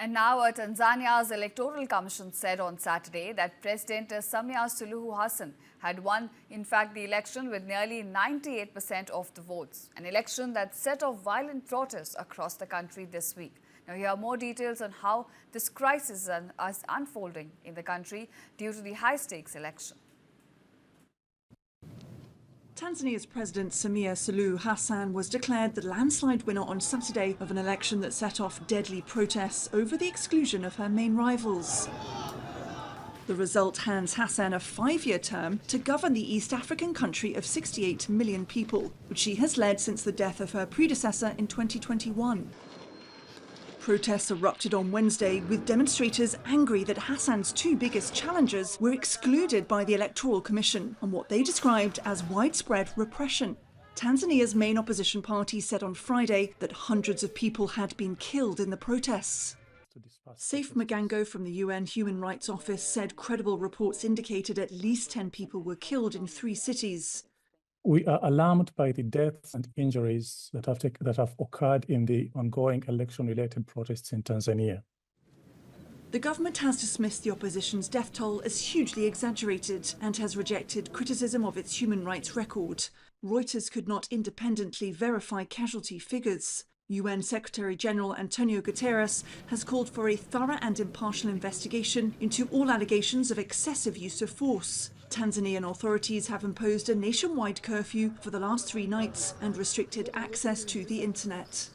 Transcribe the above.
And now, Tanzania's Electoral Commission said on Saturday that President Samia Suluhu Hassan had won, in fact, the election with nearly 98% of the votes, an election that set off violent protests across the country this week. Now, here are more details on how this crisis is unfolding in the country due to the high-stakes election. Tanzania's President Samia Suluhu Hassan was declared the landslide winner on Saturday of an election that set off deadly protests over the exclusion of her main rivals. The result hands Hassan a 5-year term to govern the East African country of 68 million people, which she has led since the death of her predecessor in 2021. Protests erupted on Wednesday, with demonstrators angry that Hassan's two biggest challengers were excluded by the Electoral Commission on what they described as widespread repression. Tanzania's main opposition party said on Friday that hundreds of people had been killed in the protests. Saif Magango from the UN Human Rights Office said credible reports indicated at least 10 people were killed in 3 cities. We are alarmed by the deaths and injuries that have occurred in the ongoing election-related protests in Tanzania. The government has dismissed the opposition's death toll as hugely exaggerated and has rejected criticism of its human rights record. Reuters could not independently verify casualty figures. UN Secretary-General Antonio Guterres has called for a thorough and impartial investigation into all allegations of excessive use of force. Tanzanian authorities have imposed a nationwide curfew for the last 3 nights and restricted access to the internet.